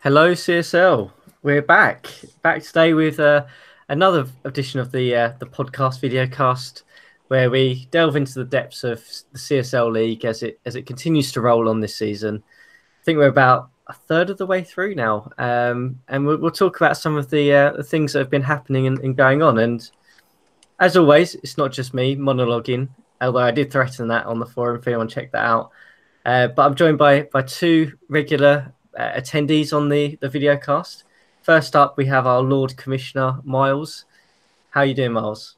Hello, CSL. We're back today with another edition of the podcast videocast, where we delve into the depths of the CSL League as it continues to roll on this season. I think we're about a third of the way through now, and we'll talk about some of the things that have been happening and going on. And as always, it's not just me monologuing, although I did threaten that on the forum. If anyone check that out. But I'm joined by two regular attendees on the video cast. First up, we have our Lord Commissioner, Miles. How you doing, Miles?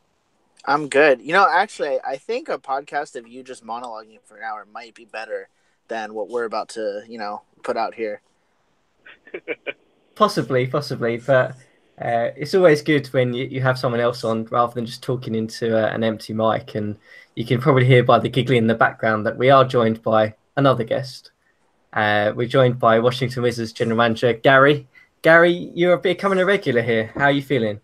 I'm good. Actually, I think a podcast of you just monologuing for an hour might be better than what we're about to, put out here. Possibly, but it's always good when you have someone else on rather than just talking into an empty mic. And you can probably hear by the giggling in the background that we are joined by another guest. We're joined by Washington Wizards General Manager Gary. Gary, you're becoming a regular here. How are you feeling?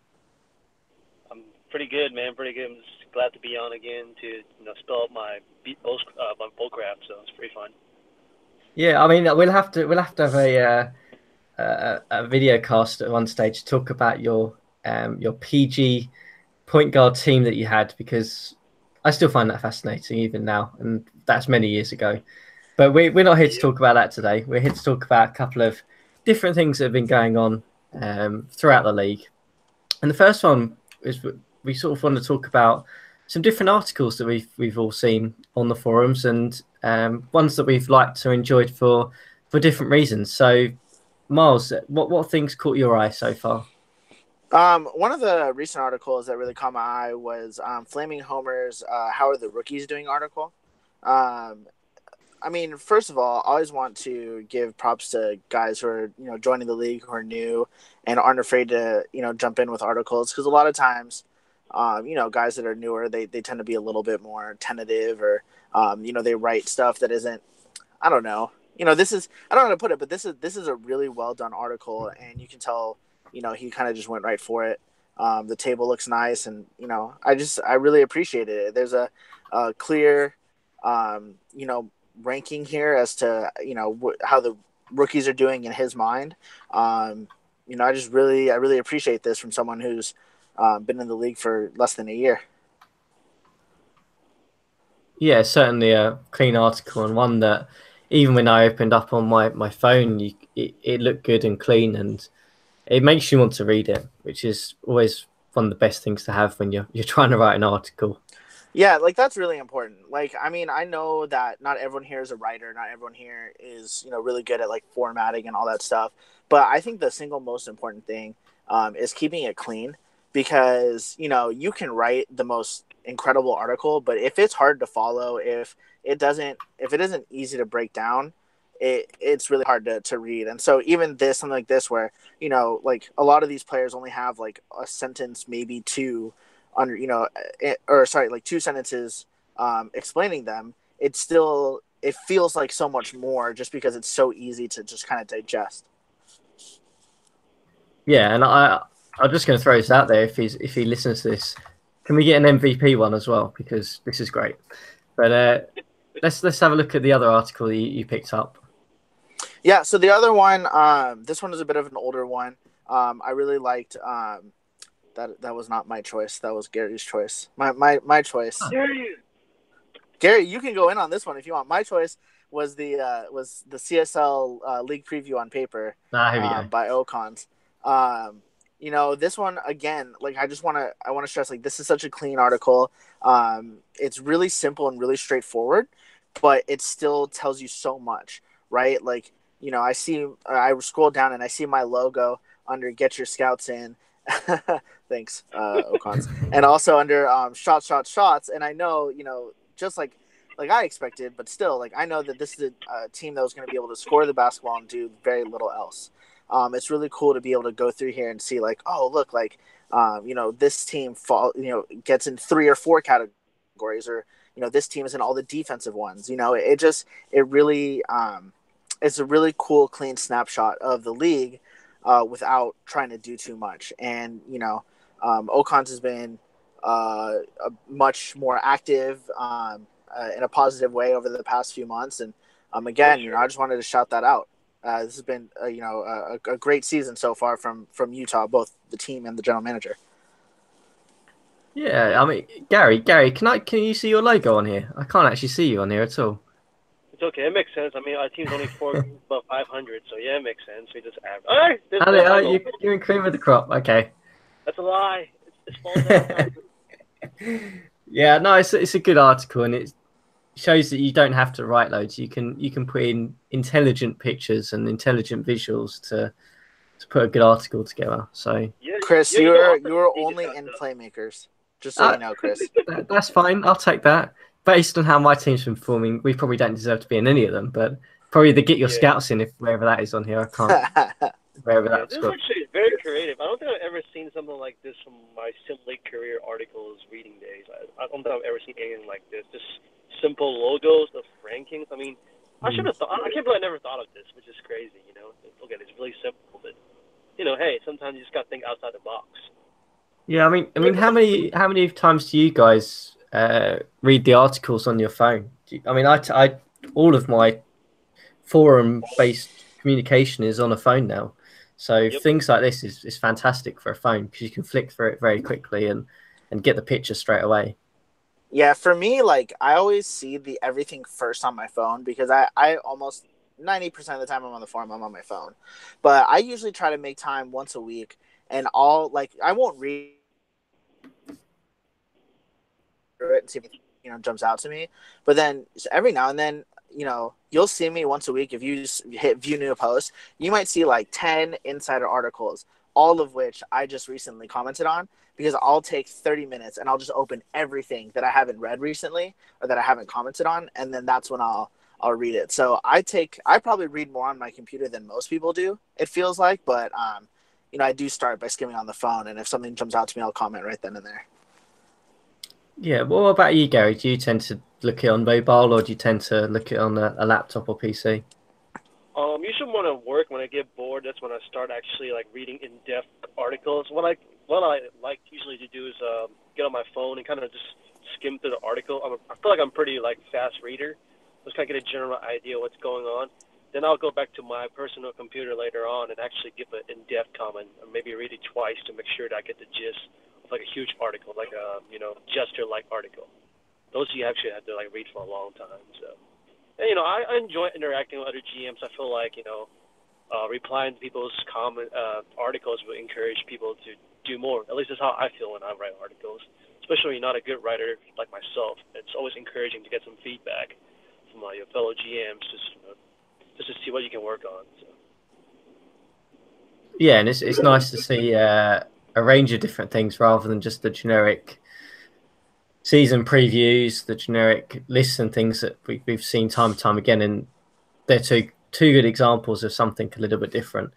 I'm pretty good, man. Pretty good. I'm just glad to be on again to spill out my bull crap. So it's pretty fun. Yeah, I mean we'll have to have a video cast at one stage to talk about your PG point guard team that you had, because I still find that fascinating even now, and that's many years ago. But we're not here to talk about that today. We're here to talk about a couple of different things that have been going on throughout the league. And the first one is we sort of want to talk about some different articles that we've all seen on the forums, and ones that we've liked or enjoyed for different reasons. So, Miles, what things caught your eye so far? One of the recent articles that really caught my eye was Flaming Homer's "How Are the Rookies Doing" article. I mean, first of all, I always want to give props to guys who are, joining the league, who are new and aren't afraid to, jump in with articles. Because a lot of times, guys that are newer, they tend to be a little bit more tentative, or, they write stuff that isn't, I don't know. I don't know how to put it, but this is a really well done article, and you can tell, he kind of just went right for it. The table looks nice, and, I really appreciated it. There's a clear, ranking here as to how the rookies are doing in his mind. I really appreciate this from someone who's been in the league for less than a year. Yeah, certainly a clean article, and one that even when I opened up on my phone, it looked good and clean, and it makes you want to read it, which is always one of the best things to have when you're trying to write an article. Yeah, like that's really important. Like, I mean, I know that not everyone here is a writer, not everyone here is, really good at like formatting and all that stuff. But I think the single most important thing is keeping it clean, because, you can write the most incredible article, but if it's hard to follow, if it isn't easy to break down, it's really hard to read. And so even something like this, where, like a lot of these players only have like a sentence, maybe two, under like two sentences explaining them, it feels like so much more, just because it's so easy to just kind of digest. Yeah, and I'm just going to throw this out there. If he listens to this, can we get an MVP one as well? Because this is great. But let's have a look at the other article you picked up. Yeah. So the other one, this one is a bit of an older one. I really liked. That was not my choice. That was Gary's choice. My choice. Gary, you can go in on this one if you want. My choice was the CSL League Preview on paper by Ocons. This one again, like I want to stress, like, this is such a clean article. It's really simple and really straightforward, but it still tells you so much, right? Like, I scroll down and I see my logo under "Get Your Scouts In." Thanks, Ocons. And also under shots. And I know, just like I expected, but still, like, I know that this is a team that was going to be able to score the basketball and do very little else. It's really cool to be able to go through here and see, like, oh, look, like, this team gets in 3 or 4 categories, or, this team is in all the defensive ones. It really, it's a really cool, clean snapshot of the league, without trying to do too much. And, Ocons has been much more active in a positive way over the past few months. And again, I just wanted to shout that out. This has been a great season so far from Utah, both the team and the general manager. Yeah, I mean, Gary, can you see your logo on here? I can't actually see you on here at all. It's okay. It makes sense. I mean, our team's only 4 games above 500, so yeah, it makes sense. We just average. All right, there's Oh, one oh, title. you're in cream of the crop. Okay. That's a lie. It's false advertising. Yeah, no, it's a good article, and it shows that you don't have to write loads. You can put in intelligent pictures and intelligent visuals to put a good article together. So, Yeah, Chris, yeah, you know, you are he just only got in the. playmakers. Just so you know, Chris. that's fine. I'll take that. Based on how my team's been performing, we probably don't deserve to be in any of them, but probably the get your Yeah, scouts in if wherever that is on here. I can't wherever yeah. that's This is got. actually very creative. I don't think I've ever seen something like this from my Sim League career articles reading days. I don't think I've ever seen anything like this. Just simple logos of rankings. I mean, I should have thought. I can't believe I never thought of this, which is crazy. You know, look at it, it's really simple, but hey, sometimes you just got to think outside the box. Yeah, I mean, how many times do you guys read the articles on your phone? I mean, all of my forum-based communication is on a phone now, so Yep. things like this is fantastic for a phone because you can flick through it very quickly and get the picture straight away. Yeah, for me, like I always see the everything first on my phone because I almost 90% of the time I'm on the forum, I'm on my phone. But I usually try to make time once a week and I won't read through it and see if it jumps out to me. But then every now and then, you'll see me once a week if you just hit view new post, you might see like 10 insider articles, all of which I just recently commented on because I'll take 30 minutes and I'll just open everything that I haven't read recently or that I haven't commented on, and then that's when I'll read it. So I probably read more on my computer than most people do, it feels like, but I do start by skimming on the phone, and if something jumps out to me, I'll comment right then and there. Yeah, well, what about you, Gary? Do you tend to look at it on mobile or do you tend to look at it on a laptop or PC? Usually when I work, when I get bored, that's when I start actually like reading in-depth articles. What I like usually to do is get on my phone and kind of just skim through the article. I feel like I'm pretty like fast reader. Just kind of get a general idea of what's going on. Then I'll go back to my personal computer later on and actually give an in-depth comment, or maybe read it twice to make sure that I get the gist of like a huge article, like a gesture-like article. Those you actually have to like read for a long time. So. And, I enjoy interacting with other GMs. I feel like, replying to people's articles will encourage people to do more. At least that's how I feel when I write articles. Especially when you're not a good writer like myself. It's always encouraging to get some feedback from your fellow GMs just to see what you can work on. So. Yeah, and it's nice to see a range of different things rather than just the generic season previews, the generic lists and things that we've seen time and time again, and they're two good examples of something a little bit different.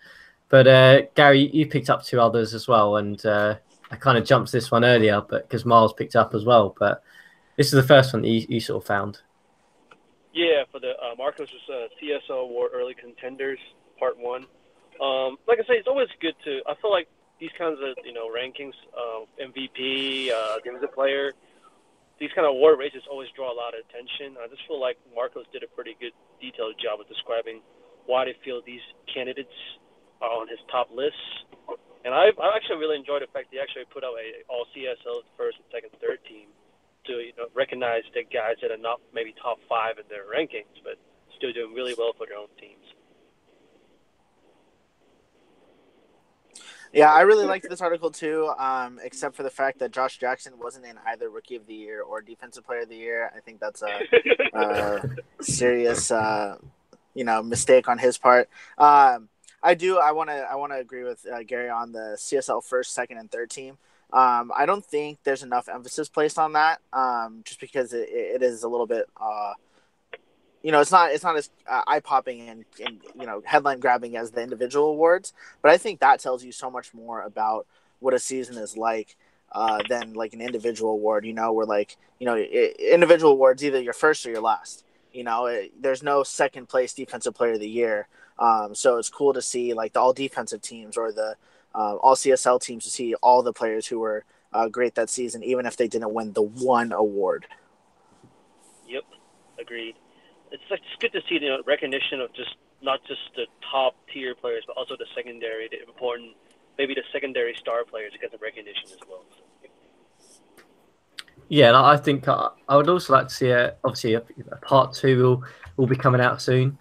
But Gary, you picked up two others as well, and I kind of jumped this one earlier, but because Miles picked up as well. But this is the first one that you sort of found. Yeah, for the Marcos CSL Award Early Contenders Part 1. Like I say, it's always good to. I feel like these kinds of rankings, MVP, defensive player. These kind of award races always draw a lot of attention. I just feel like Marcos did a pretty good detailed job of describing why they feel these candidates are on his top lists. And I actually really enjoyed the fact they actually put out all CSL's first and second, third team to recognize the guys that are not maybe top 5 in their rankings, but still doing really well for their own teams. Yeah, I really liked this article too, except for the fact that Josh Jackson wasn't in either Rookie of the Year or Defensive Player of the Year. I think that's a serious, mistake on his part. I want to agree with Gary on the CSL first, second, and third team. I don't think there's enough emphasis placed on that, just because it is a little bit. It's not as eye popping and headline grabbing as the individual awards, but I think that tells you so much more about what a season is like than like an individual award. Where like individual awards either your first or your last. There's no second place defensive player of the year, so it's cool to see like the all defensive teams or the all CSL teams to see all the players who were great that season, even if they didn't win the one award. Yep, agreed. It's good to see the recognition of just not just the top tier players, but also the secondary, the important, maybe the secondary star players to get some recognition as well. Yeah, and I think I would also like to see obviously a part two will be coming out soon.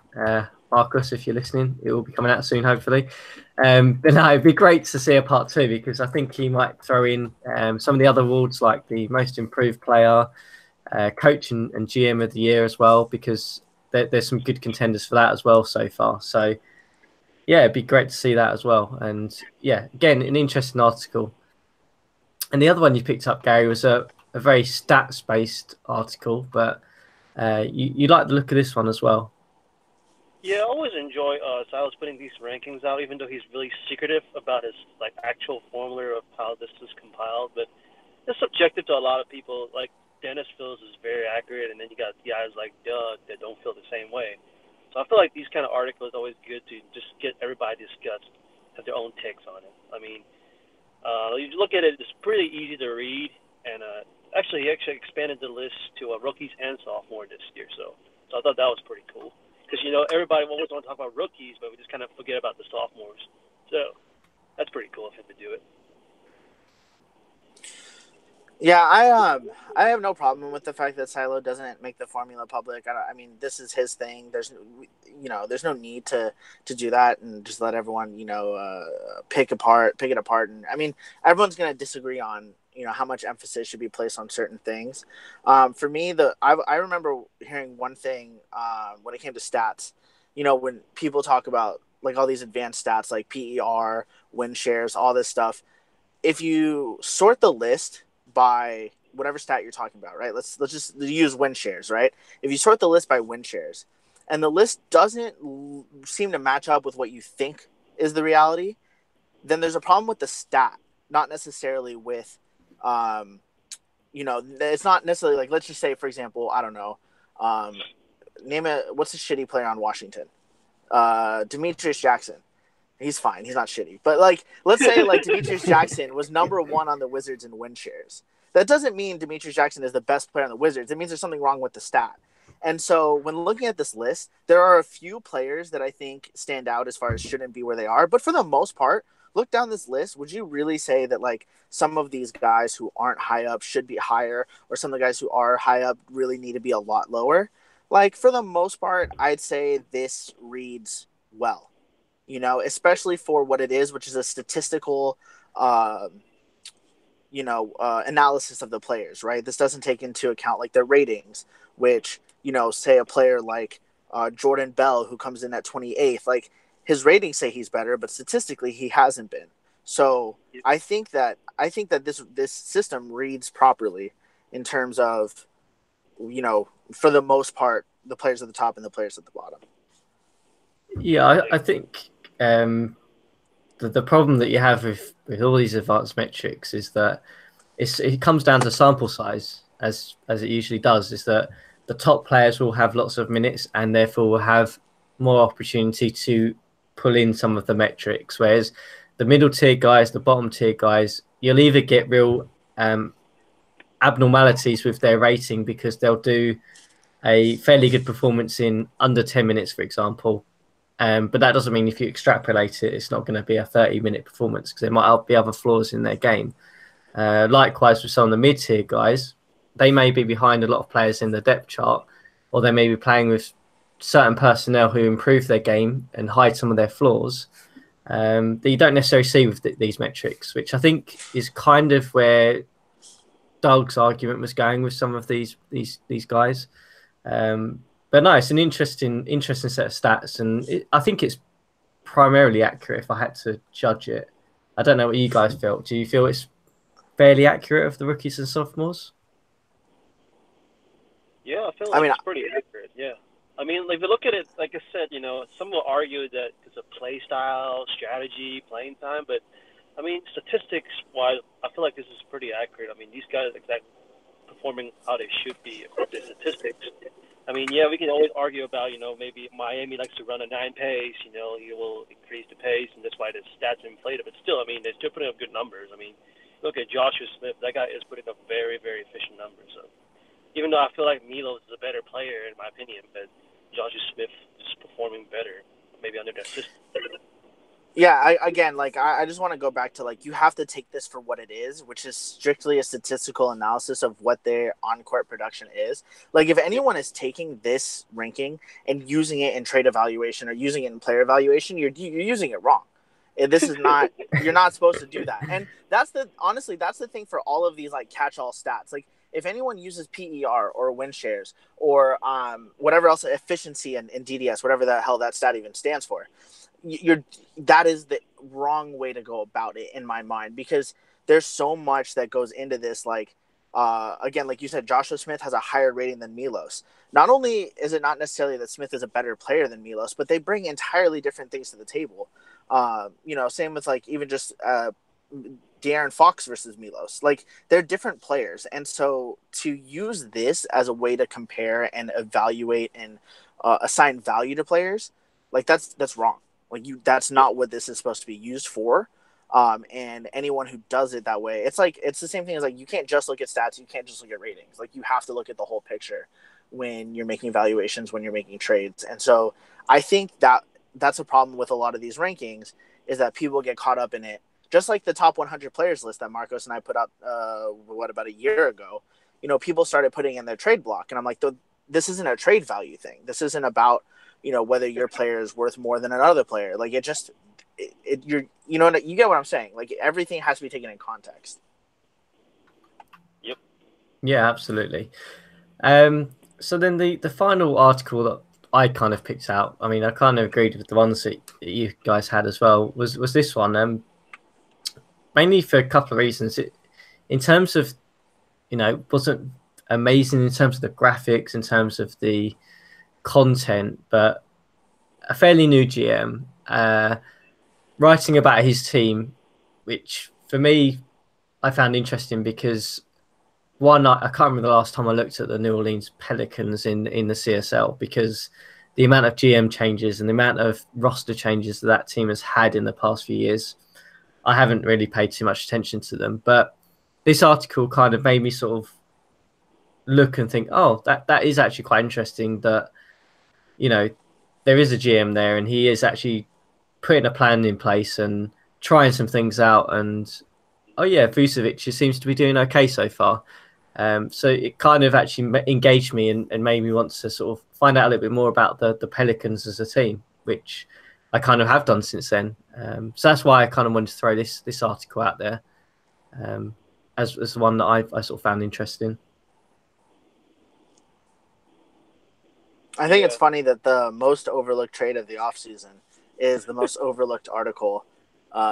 Marcus, if you're listening, it will be coming out soon, hopefully. But no, it'd be great to see a part two because I think he might throw in some of the other awards like the most improved player, coach and GM of the year as well, because there's some good contenders for that as well so far. So yeah, it'd be great to see that as well. And yeah, again, an interesting article. And the other one you picked up, Gary, was a very stats-based article, but you like the look of this one as well. Yeah, I always enjoy Silas putting these rankings out, even though he's really secretive about his actual formula of how this is compiled. But it's subjective to a lot of people. Like Dennis feels is very accurate, and then you got guys like Doug that don't feel the same way. So I feel like these kind of articles are always good to just get everybody discussed, have their own takes on it. I mean, you look at it, it's pretty easy to read, and he actually expanded the list to rookies and sophomore this year. So I thought that was pretty cool. Because, everybody always want to talk about rookies, but we just kind of forget about the sophomores. So that's pretty cool of him to do it. Yeah, I have no problem with the fact that Silo doesn't make the formula public. I mean, this is his thing. There's no need to do that and just let everyone pick it apart. And I mean, everyone's gonna disagree on how much emphasis should be placed on certain things. For me, I remember hearing one thing when it came to stats. When people talk about like all these advanced stats like PER, win shares, all this stuff. If you sort the list by whatever stat you're talking about, right? Let's just use win shares, right? If you sort the list by win shares and the list doesn't seem to match up with what you think is the reality, then there's a problem with the stat, not necessarily with, it's not necessarily like, let's just say, for example, I don't know, what's a shitty player on Washington? Demetrius Jackson. He's fine. He's not shitty. But, let's say, Demetrius Jackson was number one on the Wizards in win shares. That doesn't mean Demetrius Jackson is the best player on the Wizards. It means there's something wrong with the stat. And so when looking at this list, there are a few players that I think stand out as far as shouldn't be where they are. But for the most part, look down this list. Would you really say that, some of these guys who aren't high up should be higher, or some of the guys who are high up really need to be a lot lower? For the most part, I'd say this reads well. Especially for what it is, which is a statistical, analysis of the players, right? This doesn't take into account their ratings, which, say a player like Jordan Bell, who comes in at 28th, his ratings say he's better, but statistically he hasn't been. So I think that this system reads properly in terms of, for the most part, the players at the top and the players at the bottom. Yeah, I think the problem that you have with all these advanced metrics is that it comes down to sample size, as it usually does. Is that the top players will have lots of minutes and therefore will have more opportunity to pull in some of the metrics, whereas the middle tier guys, the bottom tier guys, you'll either get real abnormalities with their rating because they'll do a fairly good performance in under 10 minutes, for example. But that doesn't mean if you extrapolate it, it's not going to be a 30-minute performance because there might be other flaws in their game. Likewise, with some of the mid-tier guys, they may be behind a lot of players in the depth chart, or they may be playing with certain personnel who improve their game and hide some of their flaws that you don't necessarily see with these metrics, which I think is kind of where Doug's argument was going with some of these guys. But no, it's an interesting set of stats, and I think it's primarily accurate if I had to judge it. I don't know what you guys felt. Do you feel it's fairly accurate of the rookies and sophomores? Yeah, I feel like it's pretty accurate, yeah. I mean, if you look at it, like I said, some will argue that it's a play style, strategy, playing time, but, I mean, statistics-wise, I feel like this is pretty accurate. I mean, these guys are exactly performing how they should be according to statistics. I mean, yeah, we can always argue about, maybe Miami likes to run a 9 pace, you will increase the pace, and that's why the stats are inflated. But still, I mean, they're still putting up good numbers. I mean, look at Joshua Smith. That guy is putting up very, very efficient numbers. So even though I feel like Milos is a better player, in my opinion, but Joshua Smith is performing better maybe under their system. Yeah, I just want to go back to, like, you have to take this for what it is, which is strictly a statistical analysis of what their on-court production is. Like, if anyone is taking this ranking and using it in trade evaluation or using it in player evaluation, you're using it wrong. This is not you're not supposed to do that. And that's the thing for all of these, like, catch-all stats. Like, if anyone uses PER or win shares or whatever else, efficiency and DDS, whatever the hell that stat even stands for, that is the wrong way to go about it in my mind, because there's so much that goes into this. Like, again, like you said, Joshua Smith has a higher rating than Milos. Not only is it not necessarily that Smith is a better player than Milos, but they bring entirely different things to the table. Same with, like, even just De'Aaron Fox versus Milos. Like, they're different players, and so to use this as a way to compare and evaluate and assign value to players, like, that's wrong. Like, that's not what this is supposed to be used for. And anyone who does it that way, it's the same thing as, like, you can't just look at stats, you can't just look at ratings. Like, you have to look at the whole picture when you're making evaluations, when you're making trades. And so I think that's a problem with a lot of these rankings, is that people get caught up in it. Just like the top 100 players list that Marcos and I put out, about a year ago, people started putting in their trade block. And I'm like, this isn't a trade value thing. This isn't about, whether your player is worth more than another player. Like, you get what I'm saying? Like, everything has to be taken in context. Yep. Yeah, absolutely. So then the final article that I kind of picked out, I mean, I kind of agreed with the ones that you guys had as well, was this one. Mainly for a couple of reasons. In terms of, wasn't amazing in terms of the graphics, in terms of the content, but a fairly new GM writing about his team, which for me I found interesting because, one, I can't remember the last time I looked at the New Orleans Pelicans in the CSL, because the amount of GM changes and the amount of roster changes that team has had in the past few years, I haven't really paid too much attention to them. But this article kind of made me sort of look and think, oh, that is actually quite interesting, that there is a GM there and he is actually putting a plan in place and trying some things out. And Vucevic seems to be doing okay so far. So it kind of actually engaged me and made me want to sort of find out a little bit more about the Pelicans as a team, which I kind of have done since then. So that's why I kind of wanted to throw this article out there as one that I sort of found interesting. I think it's funny that the most overlooked trade of the offseason is the most overlooked article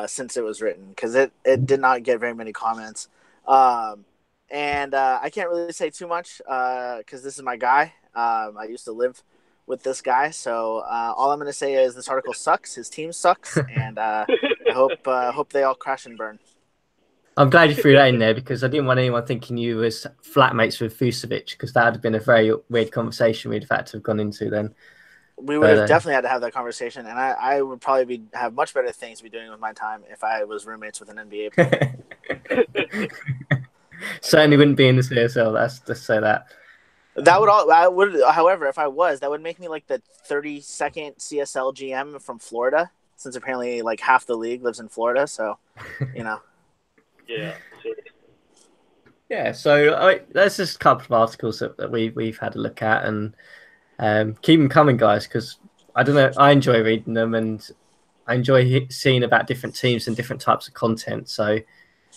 since it was written, because it did not get very many comments. And I can't really say too much because this is my guy. I used to live with this guy. So all I'm going to say is this article sucks. His team sucks. And I hope they all crash and burn. I'm glad you threw that in there, because I didn't want anyone thinking you was flatmates with Vucevic, because that would have been a very weird conversation we'd have had to have gone into then. We would have definitely had to have that conversation, and I would probably have much better things to be doing with my time if I was roommates with an NBA player. Certainly wouldn't be in the CSL. Let's say that. However, if I was, that would make me like the 32nd CSL GM from Florida, since apparently like half the league lives in Florida. So, Yeah. Yeah. So there's just a couple of articles that we've had a look at, and keep them coming, guys, because I don't know, I enjoy reading them and I enjoy seeing about different teams and different types of content. So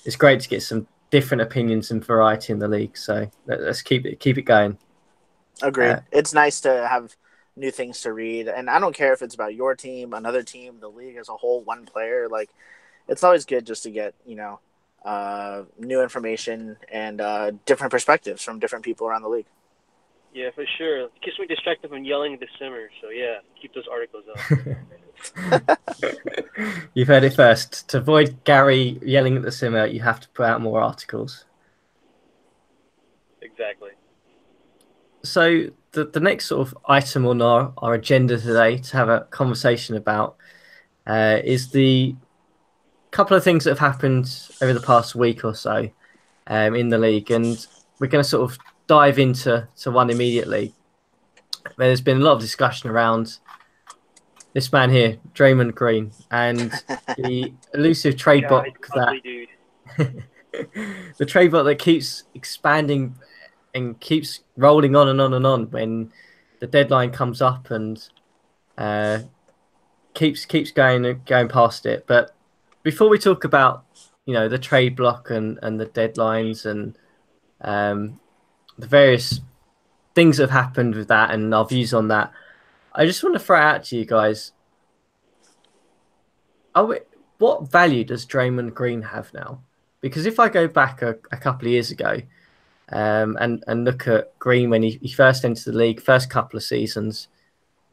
it's great to get some different opinions and variety in the league. So let's keep it going. Agreed. It's nice to have new things to read, and I don't care if it's about your team, another team, the league as a whole, one player. Like, it's always good just to get new information and different perspectives from different people around the league. Yeah, for sure. It keeps me distracted from yelling at the simmer. So yeah, keep those articles up. You've heard it first. To avoid Gary yelling at the simmer, you have to put out more articles. Exactly. So the next sort of item on our agenda today to have a conversation about is the couple of things that have happened over the past week or so in the league, and we're going to sort of dive into one immediately. There's been a lot of discussion around this man here, Draymond Green, and the elusive trade bot that dude. the trade bot that keeps expanding and keeps rolling on and on and on when the deadline comes up and keeps going past it. But before we talk about the trade block and the deadlines and the various things that have happened with that and our views on that, I just want to throw out to you guys: what value does Draymond Green have now? Because if I go back a couple of years ago, and look at Green when he first entered the league, first couple of seasons,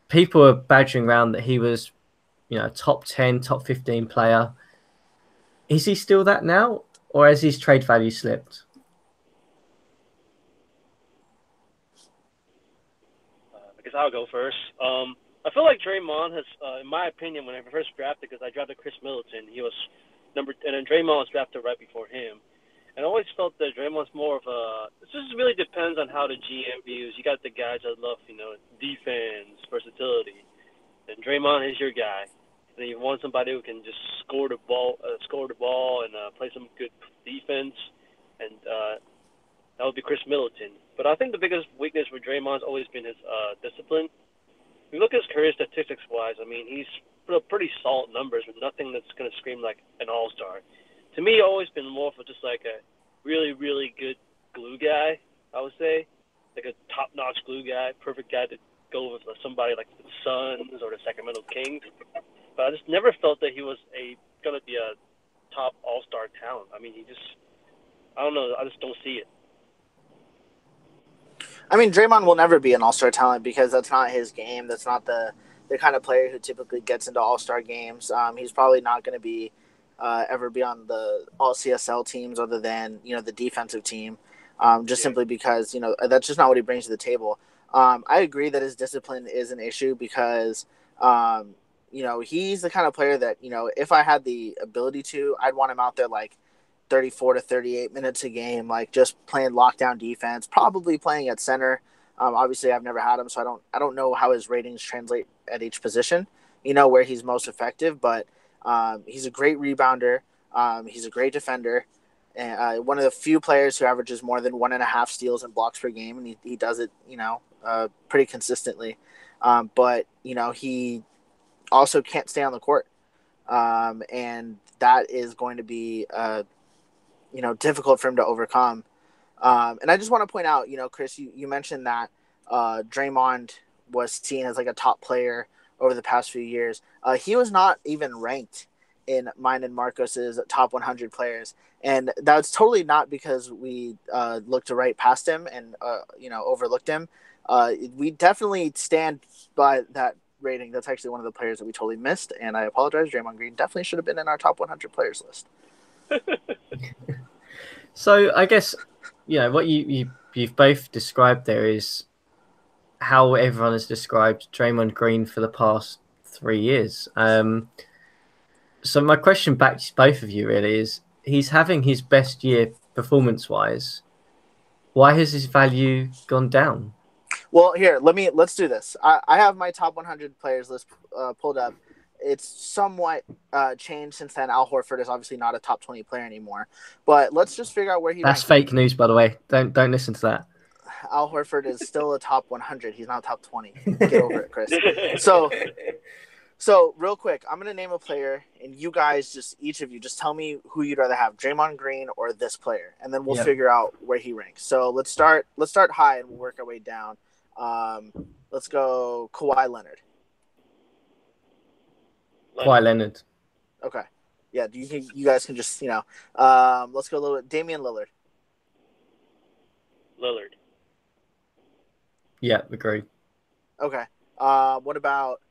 people were badgering around that he was, top 10, top 15 player. Is he still that now, or has his trade value slipped? I guess I'll go first. I feel like Draymond has, in my opinion, when I first drafted, because I drafted Chris Middleton, he was and then Draymond was drafted right before him. And I always felt that Draymond's more of a. This just really depends on how the GM views. You got the guys that love, defense, versatility, and Draymond is your guy. And then you want somebody who can just score the ball, and play some good defense, and that would be Chris Middleton. But I think the biggest weakness for Draymond's always been his discipline. If you look at his career statistics-wise, I mean, he's put up pretty solid numbers, but nothing that's going to scream like an all-star. To me, always been more of just like a really, really good glue guy, I would say. Like a top-notch glue guy, perfect guy to go with somebody like the Suns or the Sacramento Kings. But I just never felt that he was going to be a top all-star talent. I mean, I don't know, I just don't see it. I mean, Draymond will never be an all-star talent because that's not his game. That's not the kind of player who typically gets into all-star games. He's probably not going to be ever be on the all CSL teams other than, the defensive team, simply because, that's just not what he brings to the table. I agree that his discipline is an issue because, he's the kind of player that, if I had the ability to, I'd want him out there like 34 to 38 minutes a game, like just playing lockdown defense, probably playing at center. Obviously, I've never had him, so I don't know how his ratings translate at each position, where he's most effective. But he's a great rebounder. He's a great defender. And one of the few players who averages more than 1.5 steals and blocks per game, and he does it, pretty consistently. But he also can't stay on the court, and that is going to be difficult for him to overcome. And I just want to point out, Chris, you mentioned that Draymond was seen as like a top player over the past few years. He was not even ranked in mine and Marcos's top 100 players. And that's totally not because we looked right past him and, overlooked him. We definitely stand by that rating. That's actually one of the players that we totally missed. And I apologize. Draymond Green definitely should have been in our top 100 players list. So I guess, what you've both described there is how everyone has described Draymond Green for the past 3 years. So my question back to both of you really is, he's having his best year performance-wise. Why has his value gone down? Well, here, let's do this. I have my top 100 players list pulled up. It's somewhat changed since then. Al Horford is obviously not a top 20 player anymore. But let's just figure out where he ranks. That's fake news, by the way. Don't listen to that. Al Horford is still a top 100. He's not top 20. Get over it, Chris. So real quick, I'm going to name a player, and you guys each of you tell me who you'd rather have, Draymond Green or this player, and then we'll figure out where he ranks. So let's start high, and we'll work our way down. Let's go Kawhi Leonard. Kawhi Leonard. Okay. Yeah, you guys can just, let's go a little bit. Damian Lillard. Lillard. Yeah, agreed. Okay. What about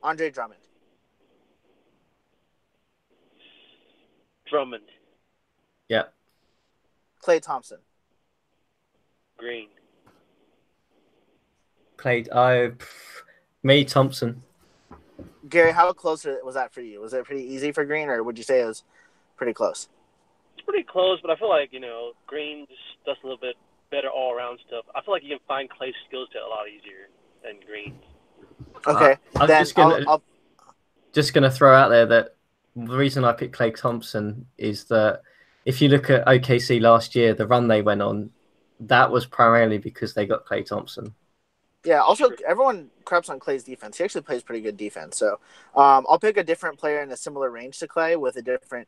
Andre Drummond? Drummond. Yeah. Klay Thompson. Green. Me, Thompson. Gary, how close was that for you? Was it pretty easy for Green, or would you say it was pretty close? It's pretty close, but I feel like, Green just does a little bit better all-around stuff. I feel like you can find Klay's skill set a lot easier than Green. Okay, I'm then I'll just gonna throw out there that the reason I picked Klay Thompson is that if you look at OKC last year, the run they went on, that was primarily because they got Klay Thompson. Yeah, also, everyone craps on Klay's defense. He actually plays pretty good defense. So I'll pick a different player in a similar range to Klay with a different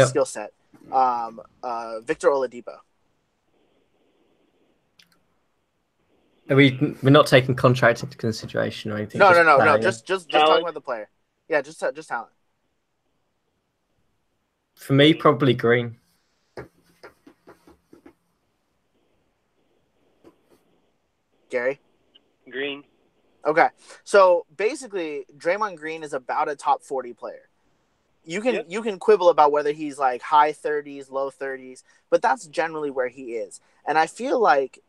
skill set. Victor Oladipo. We're not taking contract into consideration or anything. No. Just talk Talent. about the player. Yeah, just talent. For me, probably Green. Gary? Green. Okay, so basically, Draymond Green is about a top 40 player. You can quibble about whether he's like high 30s, low 30s, but that's generally where he is. And I feel like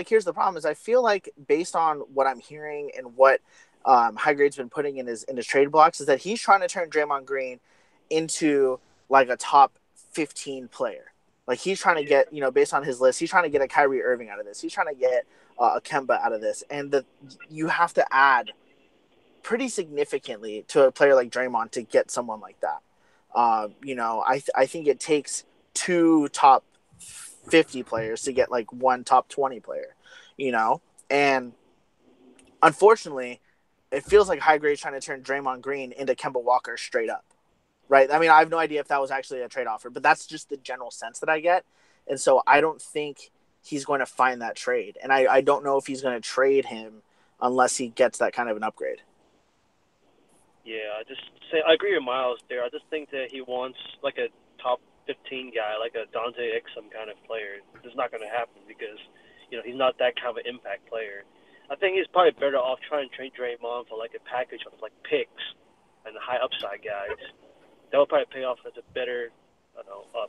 here's the problem: is I feel like based on what I'm hearing and what High Grade's been putting in his trade blocks is that he's trying to turn Draymond Green into like a top 15 player. Like he's trying to get, based on his list, he's trying to get a Kyrie Irving out of this. He's trying to get a Kemba out of this, and you have to add pretty significantly to a player like Draymond to get someone like that. I think it takes 2 top 50 players to get like 1 top 20 player, and unfortunately, it feels like High Grade's trying to turn Draymond Green into Kemba Walker straight up, right? I mean, I have no idea if that was actually a trade offer, but that's just the general sense that I get, and so I don't think he's going to find that trade, and I don't know if he's going to trade him unless he gets that kind of an upgrade. Yeah, I agree with Miles there. I just think that he wants like a top 15 guy, like a Dante Exum kind of player. It's not going to happen because, he's not that kind of an impact player. I think he's probably better off trying to trade Draymond for like a package of like picks and high upside guys. That would probably pay off as a better,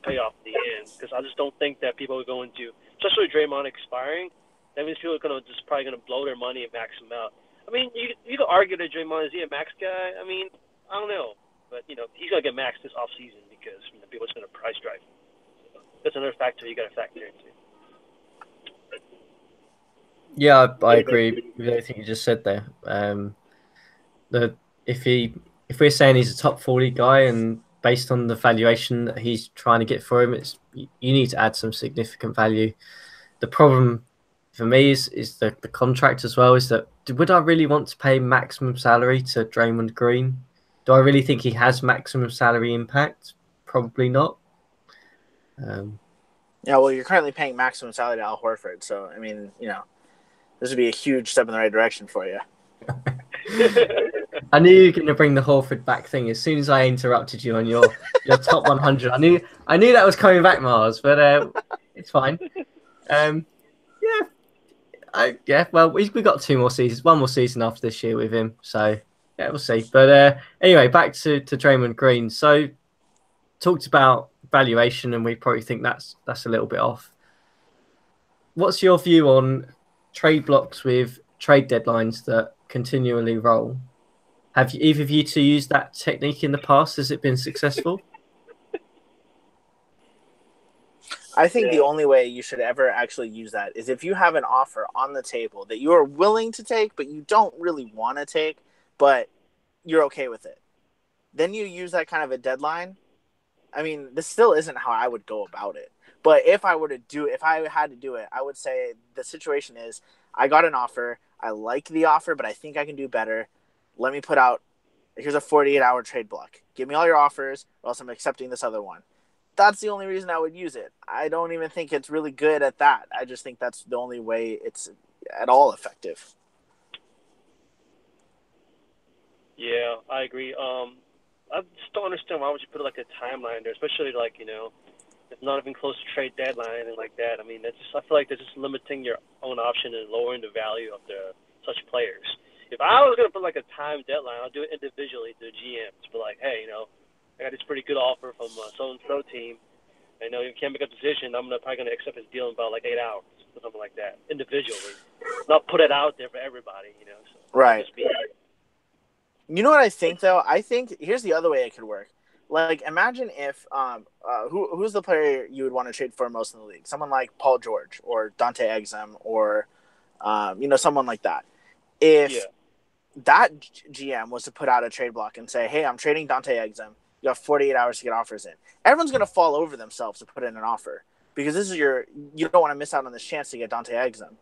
payoff at the end. Because I just don't think that people are going to, especially Draymond expiring, that means people are probably going to blow their money and max him out. I mean, you could argue that Draymond, is he a max guy? I mean, I don't know. But, he's going to get maxed this offseason because, people are just going to price drive him. So that's another factor you got to factor into. Yeah, I agree with everything you just said there. If we're saying he's a top 40 guy and based on the valuation that he's trying to get for him, you need to add some significant value. The problem for me is the contract as well. Is that would I really want to pay maximum salary to Draymond Green? Do I really think he has maximum salary impact? Probably not. Yeah, well, you're currently paying maximum salary to Al Horford, so I mean, this would be a huge step in the right direction for you. I knew you were going to bring the Horford back thing as soon as I interrupted you on your top 100. I knew that was coming back, Mars, but it's fine. Well, we got 2 more seasons, 1 more season after this year with him, so yeah, we'll see. But anyway, back to Draymond Green. So talked about valuation, and we probably think that's a little bit off. What's your view on trade blocks with trade deadlines that continually roll? Have either of you two used that technique in the past? Has it been successful? I think the only way you should ever actually use that is if you have an offer on the table that you are willing to take, but you don't really want to take, but you're okay with it. Then you use that kind of a deadline. I mean, this still isn't how I would go about it. But if I had to do it, I would say the situation is I got an offer. I like the offer, but I think I can do better. Let me put out, here's a 48-hour trade block. Give me all your offers, or else I'm accepting this other one. That's the only reason I would use it. I don't even think it's really good at that. I just think that's the only way it's at all effective. Yeah, I agree. I just don't understand why would you put like a timeline there, especially like, it's not even close to trade deadline and like that. I mean, I feel like they're just limiting your own option and lowering the value of such players. If I was going to put like a time deadline, I'll do it individually to the GMs. But like, hey, I got this pretty good offer from so-and-so team. I know you can't make a decision. I'm probably going to accept his deal in about like 8 hours or something like that, individually. Not put it out there for everybody, So right. You know what I think, though? I think here's the other way it could work. Like, imagine if who's the player you would want to trade for most in the league? Someone like Paul George or Dante Exum or someone like that. that GM was to put out a trade block and say, hey, I'm trading Dante Exum. You have 48 hours to get offers in. Everyone's going to fall over themselves to put in an offer because this is you don't want to miss out on this chance to get Dante Exum.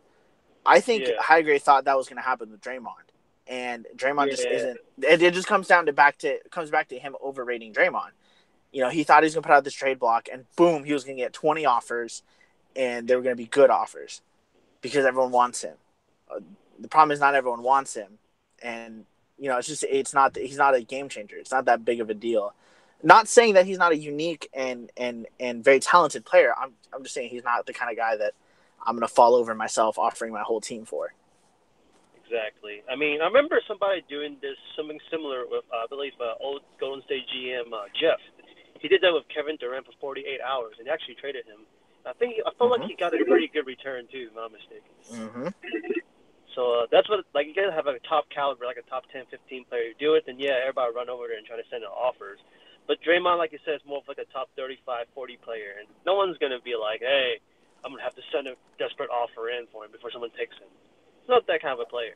I think Highgrade thought that was going to happen with Draymond, and Draymond just isn't. It just comes back to him overrating Draymond. He thought he was going to put out this trade block, and boom, he was going to get 20 offers, and they were going to be good offers because everyone wants him. The problem is not everyone wants him, and he's not a game changer. It's not that big of a deal. Not saying that he's not a unique and very talented player. I'm just saying he's not the kind of guy that I'm going to fall over myself offering my whole team for. Exactly. I mean, I remember somebody doing something similar with, I believe, old Golden State GM Jeff. He did that with Kevin Durant for 48 hours and actually traded him. I felt like he got a pretty good return too, if I'm not mistaken. Mm-hmm. So that's what, like, you gotta have a top caliber, like a top 10, 15 player to do it. Then everybody run over there and try to send in offers. But Draymond, like you said, is more of like a top 35, 40 player, and no one's gonna be like, hey, I'm gonna have to send a desperate offer in for him before someone takes him. He's not that kind of a player.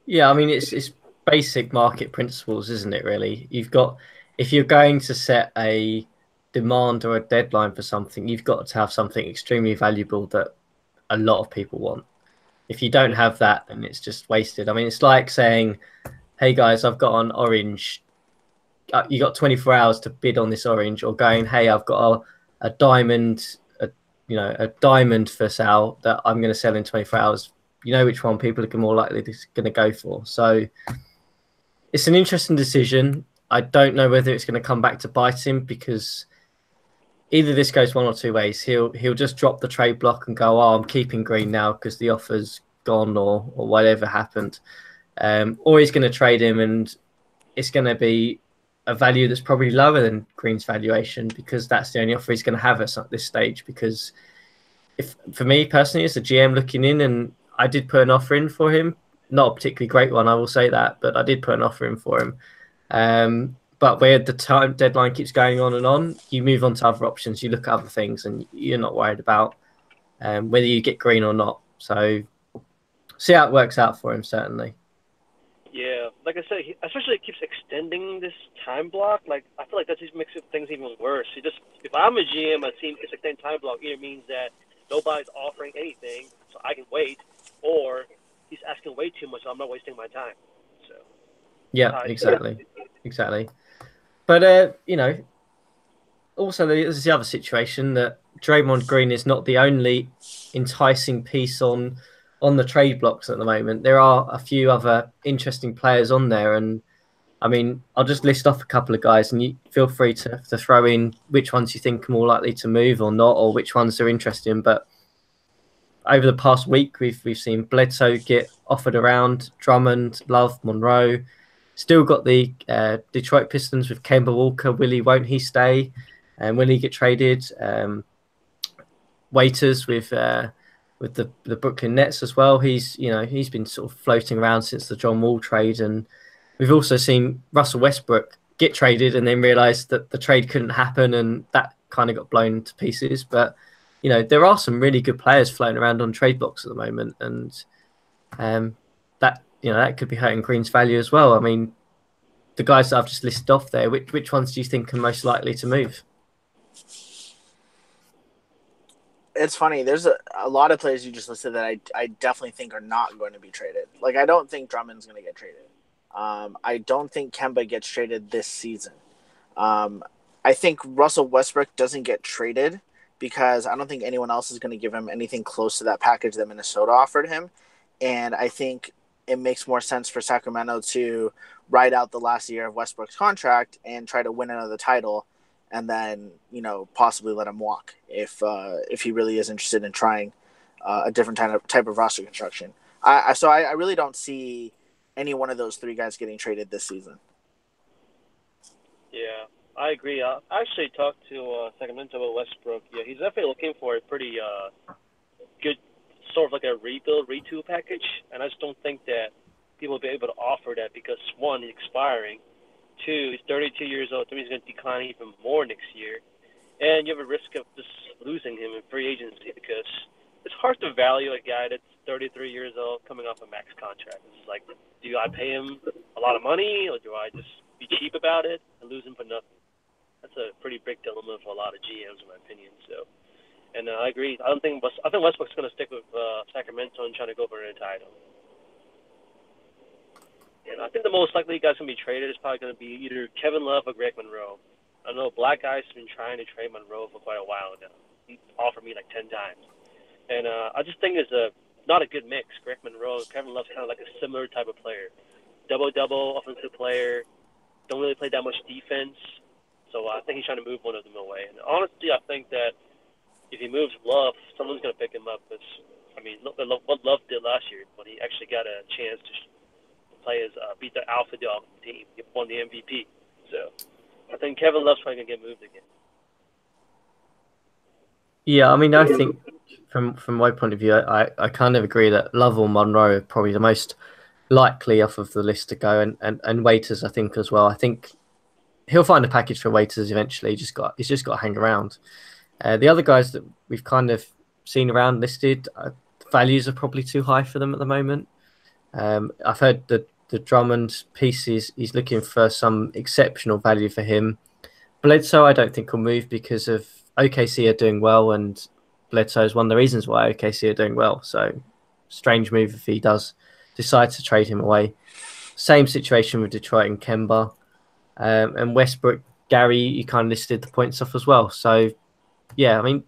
Yeah, I mean it's basic market principles, isn't it? Really, if you're going to set a demand or a deadline for something, you've got to have something extremely valuable that a lot of people want. If you don't have that, then it's just wasted. I mean, it's like saying, hey guys, I've got an orange. You got 24 hours to bid on this orange, or going, hey, I've got a diamond, a diamond for sale that I'm going to sell in 24 hours. You know which one people are more likely going to go for. So it's an interesting decision. I don't know whether it's going to come back to bite him, because either this goes one or two ways. He'll just drop the trade block and go, I'm keeping Green now because the offer's gone or whatever happened. Or he's going to trade him, and it's going to be a value that's probably lower than Green's valuation, because that's the only offer he's going to have at this stage. Because for me personally, as a GM looking in, and I did put an offer in for him, not a particularly great one, I will say that, but I did put an offer in for him. But where the time deadline keeps going on, you move on to other options, you look at other things, and you're not worried about whether you get Green or not. So see how it works out for him, certainly. Yeah, like I said, especially it keeps extending this time block. Like, I feel like that just makes things even worse. If I'm a GM, a team, it's extended time block either means that nobody's offering anything, so I can wait, or he's asking way too much, so I'm not wasting my time. So yeah, exactly. But also there's the other situation that Draymond Green is not the only enticing piece on the trade blocks at the moment. There are a few other interesting players on there, and I mean, I'll just list off a couple of guys, and you feel free to throw in which ones you think are more likely to move or not, or which ones are interesting. But over the past week, we've seen Bledsoe get offered around, Drummond, Love, Monroe. Still got the Detroit Pistons with Kemba Walker. Won't he stay? And will he get traded? Waiters with the Brooklyn Nets as well. He's been sort of floating around since the John Wall trade, and we've also seen Russell Westbrook get traded and then realised that the trade couldn't happen, and that kind of got blown to pieces. But there are some really good players floating around on trade blocks at the moment, and that could be hurting Green's value as well. I mean, the guys that I've just listed off there, which ones do you think are most likely to move? It's funny. There's a lot of players you just listed that I definitely think are not going to be traded. Like, I don't think Drummond's going to get traded. I don't think Kemba gets traded this season. I think Russell Westbrook doesn't get traded because I don't think anyone else is going to give him anything close to that package that Minnesota offered him. And I think it makes more sense for Sacramento to ride out the last year of Westbrook's contract and try to win another title, and then possibly let him walk if he really is interested in trying a different type of roster construction. So I really don't see any one of those three guys getting traded this season. Yeah, I agree. I actually talked to Sacramento about Westbrook. Yeah, he's definitely looking for a pretty good sort of like a retool package, and I just don't think that people will be able to offer that because, one, he's expiring. Two, he's 32 years old. Three, he's going to decline even more next year. And you have a risk of just losing him in free agency because it's hard to value a guy that's 33 years old, coming off a max contract. It's like, do I pay him a lot of money, or do I just be cheap about it and lose him for nothing? That's a pretty big dilemma for a lot of GMs, in my opinion. So, and I agree. I think Westbrook's going to stick with Sacramento and trying to go for a title. And I think the most likely guy's going to be traded is probably going to be either Kevin Love or Greg Monroe. I know Black Guy's been trying to trade Monroe for quite a while now. He offered me like 10 times. And I just think it's not a good mix. Greg Monroe, Kevin Love's kind of like a similar type of player. Double-double, offensive player, don't really play that much defense. So I think he's trying to move one of them away. And honestly, I think that if he moves Love, someone's going to pick him up. What Love did last year when he actually got a chance to play as beat the alpha dog team. He won the MVP. So I think Kevin Love's probably going to get moved again. Yeah, I mean, I think from my point of view, I kind of agree that Love or Monroe are probably the most likely off of the list to go, and Waiters, I think, as well. I think he'll find a package for Waiters eventually. He's just got to hang around. The other guys that we've kind of seen around listed, values are probably too high for them at the moment. I've heard the Drummond pieces, he's looking for some exceptional value for him. Bledsoe, I don't think will move because of OKC are doing well, and Bledsoe is one of the reasons why OKC are doing well. So strange move if he does decide to trade him away. Same situation with Detroit and Kemba. And Westbrook, Gary, you kind of listed the points off as well. So, yeah, I mean,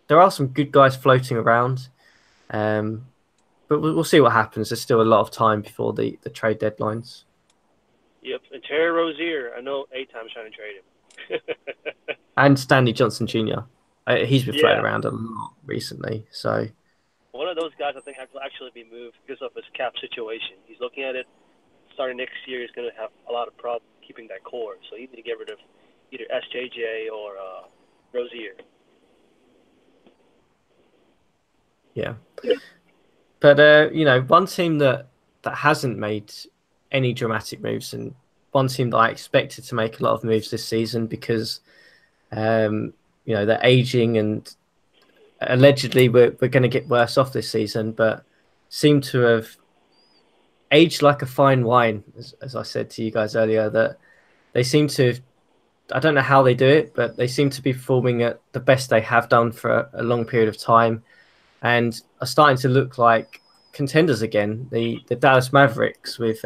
there are some good guys floating around. But we'll see what happens. There's still a lot of time before the trade deadlines. Yep, and Terry Rozier, I know 8 times trying to trade him. And Stanley Johnson Jr. He's been floating around a lot recently. So one of those guys I think will actually be moved because of his cap situation. He's looking at it. Starting next year, he's going to have a lot of problems keeping that core. So you need to get rid of either SJJ or Rozier. Yeah. But, one team that hasn't made any dramatic moves, and one team that I expected to make a lot of moves this season because, they're aging and allegedly we're going to get worse off this season, but seem to have aged like a fine wine, as I said to you guys earlier, that they seem to, I don't know how they do it, but they seem to be performing at the best they have done for a long period of time and are starting to look like contenders again. The Dallas Mavericks with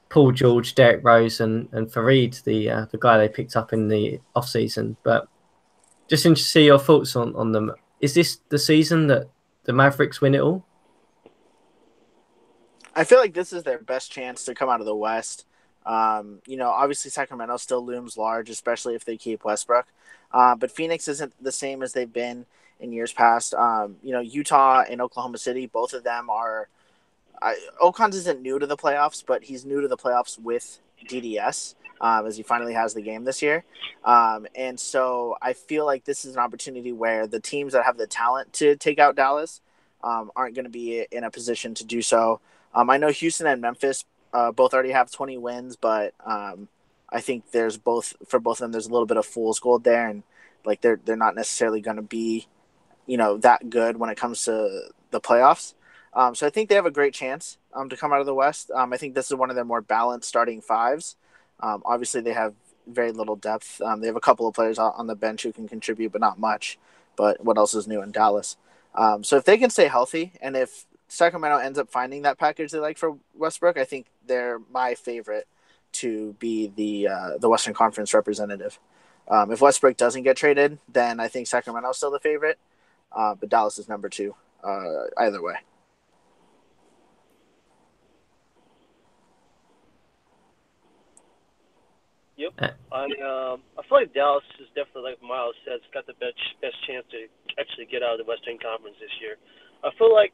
Paul George, Derrick Rose and Fareed, the guy they picked up in the offseason. But just interested to see your thoughts on them. Is this the season that the Mavericks win it all? I feel like this is their best chance to come out of the West. Obviously Sacramento still looms large, especially if they keep Westbrook. But Phoenix isn't the same as they've been in years past. Utah and Oklahoma City, both of them are. Ocons isn't new to the playoffs, but he's new to the playoffs with DDS as he finally has the game this year. And so I feel like this is an opportunity where the teams that have the talent to take out Dallas aren't going to be in a position to do so. I know Houston and Memphis both already have 20 wins, but I think for both of them, there's a little bit of fool's gold there, and like they're not necessarily going to be, that good when it comes to the playoffs. So I think they have a great chance to come out of the West. I think this is one of their more balanced starting fives. Obviously, they have very little depth. They have a couple of players on the bench who can contribute, but not much. But what else is new in Dallas? So if they can stay healthy, and if Sacramento ends up finding that package they like for Westbrook, I think they're my favorite to be the Western Conference representative. If Westbrook doesn't get traded, then I think Sacramento's still the favorite, but Dallas is number 2 either way. Yep. I feel like Dallas is definitely, like Miles said, got the best chance to actually get out of the Western Conference this year. I feel like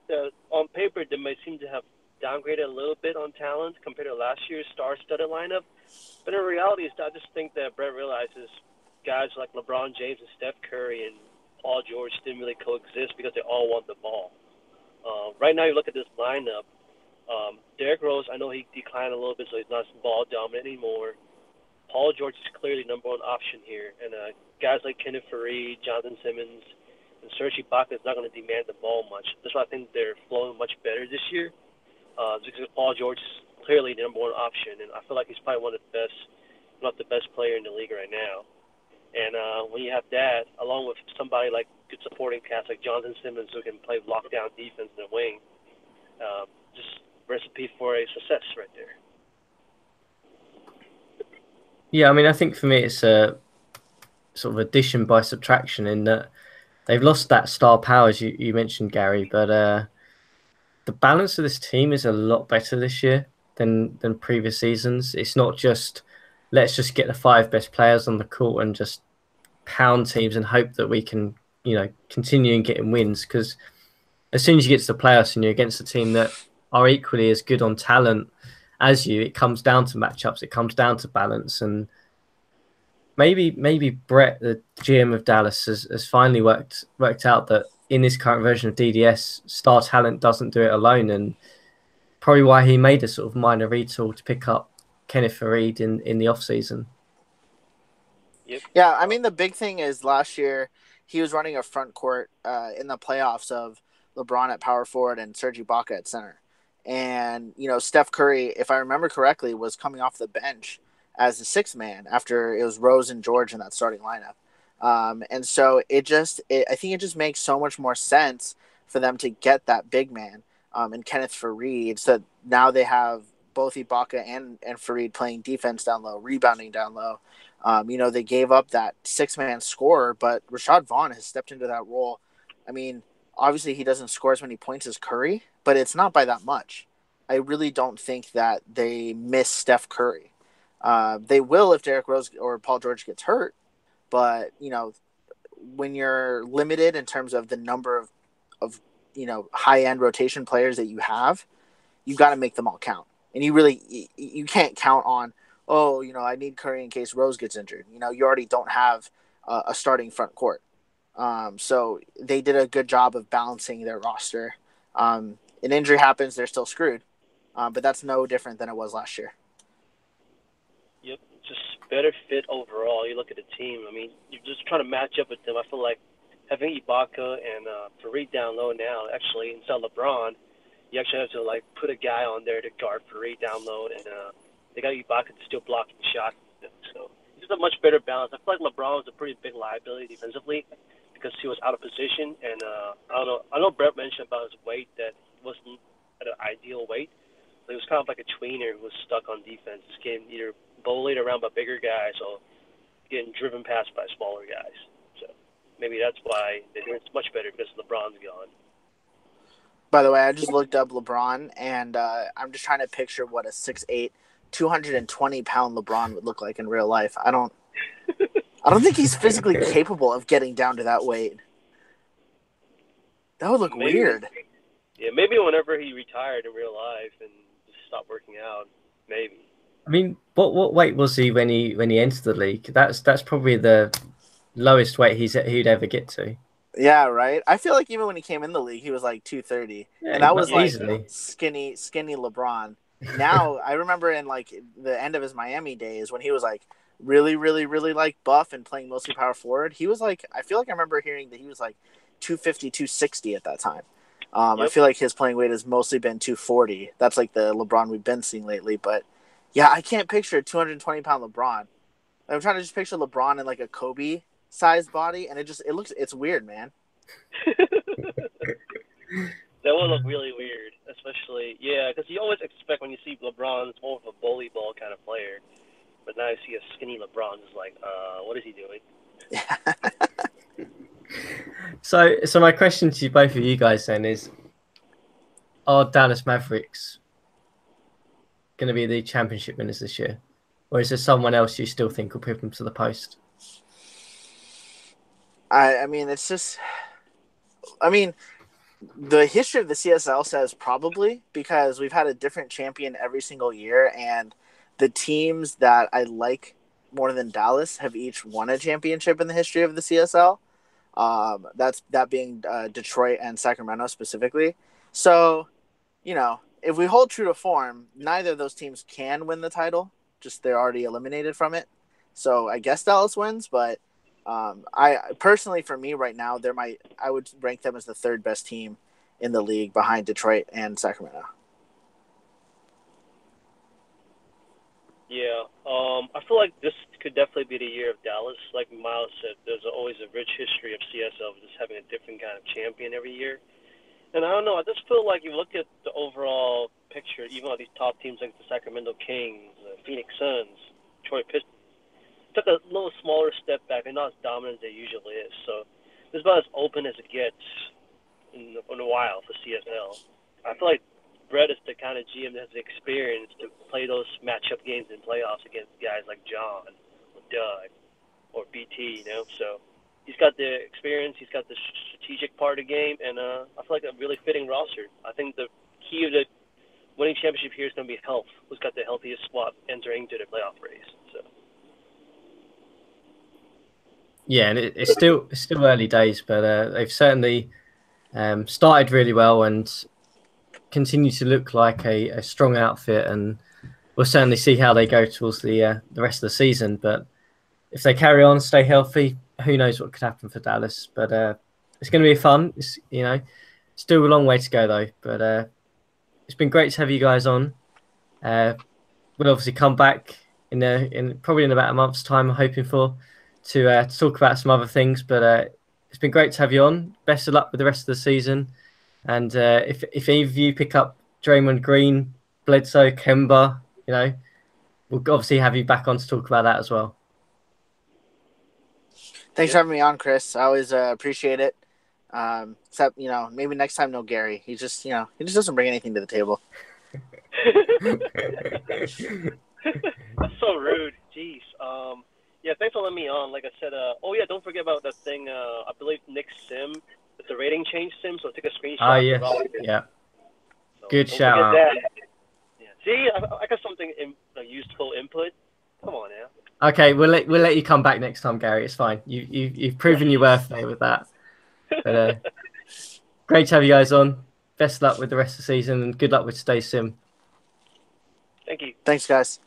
on paper they may seem to have downgraded a little bit on talent compared to last year's star-studded lineup. But in reality, I just think that Brett realizes guys like LeBron James and Steph Curry and Paul George didn't really coexist because they all want the ball. Right now, you look at this lineup. Derrick Rose, I know he declined a little bit, so he's not ball dominant anymore. Paul George is clearly number 1 option here, and guys like Kenneth Faried, Jonathan Simmons, and And Serge Ibaka is not going to demand the ball much. That's why I think they're flowing much better this year. Because Paul George is clearly the number one option, and I feel like he's probably one of the best, if not the best player in the league right now. And when you have that, along with somebody like good supporting cast like Jonathan Simmons who can play lockdown defense in the wing, just recipe for a success right there. Yeah, I mean, I think for me it's a sort of addition by subtraction in that they've lost that star power, as you mentioned, Gary, but the balance of this team is a lot better this year than previous seasons. It's not just let's just get the 5 best players on the court and just pound teams and hope that we can, continue and getting wins. Because as soon as you get to the playoffs and you're against a team that are equally as good on talent as you, it comes down to matchups. It comes down to balance. And maybe Brett, the GM of Dallas, has finally worked out that in this current version of DDS, star talent doesn't do it alone, and probably why he made a sort of minor retool to pick up Kenneth Faried in the offseason. Yep. Yeah, I mean, the big thing is last year he was running a front court in the playoffs of LeBron at power forward and Serge Ibaka at center. And, Steph Curry, if I remember correctly, was coming off the bench as the 6th man after it was Rose and George in that starting lineup. And so I think it just makes so much more sense for them to get that big man and Kenneth Faried. So now they have both Ibaka and Faried playing defense down low, rebounding down low. They gave up that 6-man scorer, but Rashad Vaughn has stepped into that role. I mean, obviously he doesn't score as many points as Curry, but it's not by that much. I really don't think that they miss Steph Curry. They will if Derrick Rose or Paul George gets hurt, but when you're limited in terms of the number of high-end rotation players that you have, you've got to make them all count. And you can't count on, I need Curry in case Rose gets injured. You already don't have a starting front court. So they did a good job of balancing their roster. An injury happens, they're still screwed. But that's no different than it was last year. Yep, just better fit overall. You look at the team. I mean, you're just trying to match up with them. I feel like having Ibaka and Faried down low now, actually, instead of LeBron, you actually have to put a guy on there to guard Faried down low, and they got Ibaka still blocking shots. So it's just a much better balance. I feel like LeBron was a pretty big liability defensively because he was out of position, and I don't know. I know Brett mentioned about his weight that wasn't at an ideal weight. But he was kind of like a tweener who was stuck on defense, just getting either bullied around by bigger guys or getting driven past by smaller guys. So maybe that's why they're doing much better because LeBron's gone. By the way, I just looked up LeBron, and I'm just trying to picture what a 6'8", 220-pound LeBron would look like in real life. I don't think he's physically capable of getting down to that weight. That would look weird. Yeah, maybe whenever he retired in real life and just stopped working out, maybe. I mean, what weight was he when he entered the league? That's probably the lowest weight he'd ever get to. Yeah, right. I feel like even when he came in the league, he was like 230, and that was easily skinny LeBron. Now I remember in the end of his Miami days when he was really, really, really buff and playing mostly power forward. He was I feel like I remember hearing that he was 250, 260 at that time. Yep. I feel like his playing weight has mostly been 240. That's the LeBron we've been seeing lately. But yeah, I can't picture a 220-pound LeBron. I'm trying to just picture LeBron in a Kobe-sized body, and it's weird, man. That would look really weird, especially because you always expect when you see LeBron, it's more of a bully ball kind of player. But now I see a skinny LeBron, it's what is he doing? So my question to both of you guys then is, are Dallas Mavericks going to be the championship winners this year? Or is there someone else you still think will put them to the post? I mean, it's just... I mean, the history of the CSL says probably, because we've had a different champion every single year, and the teams that I like more than Dallas have each won a championship in the history of the CSL. That being Detroit and Sacramento specifically. So, if we hold true to form, neither of those teams can win the title. Just they're already eliminated from it. So I guess Dallas wins, but I personally, for me right now, I would rank them as the third best team in the league behind Detroit and Sacramento. Yeah, I feel like this could definitely be the year of Dallas. Like Miles said, there's always a rich history of CSL just having a different kind of champion every year. And I don't know, I just feel like you look at the overall picture, even on these top teams like the Sacramento Kings, Phoenix Suns, Detroit Pistons, took a little smaller step back. They're not as dominant as they usually is. So it's about as open as it gets in a while for CSL. I feel like Brett is the kind of GM that has the experience to play those matchup games in playoffs against guys like John or Doug or BT, So he's got the experience, he's got the strategic part of the game, and I feel like a really fitting roster. I think the key of the winning championship here is going to be health. Who's got the healthiest squad entering into the playoff race? So. Yeah, and it's still early days, but they've certainly started really well and continue to look like a strong outfit, and we'll certainly see how they go towards the rest of the season. But if they carry on, stay healthy, who knows what could happen for Dallas? But it's going to be fun. It's still a long way to go though. But it's been great to have you guys on. We'll obviously come back in probably in about a month's time, I'm hoping for to talk about some other things. But it's been great to have you on. Best of luck with the rest of the season. And if any of you pick up Draymond Green, Bledsoe, Kemba, we'll obviously have you back on to talk about that as well. Thanks for having me on, Chris. I always appreciate it. Except, maybe next time no Gary. He just doesn't bring anything to the table. That's so rude. Jeez. Yeah, thanks for letting me on. Like I said, don't forget about that thing. I believe Nick Sim. It's a rating change sim, so take a screenshot. Oh, yes. Yeah. So good shout out. Yeah. See, I got something useful input. Come on now. Okay, we'll let you come back next time, Gary. It's fine. You've proven your worth there with that. But great to have you guys on. Best luck with the rest of the season, and good luck with today's sim. Thank you. Thanks, guys.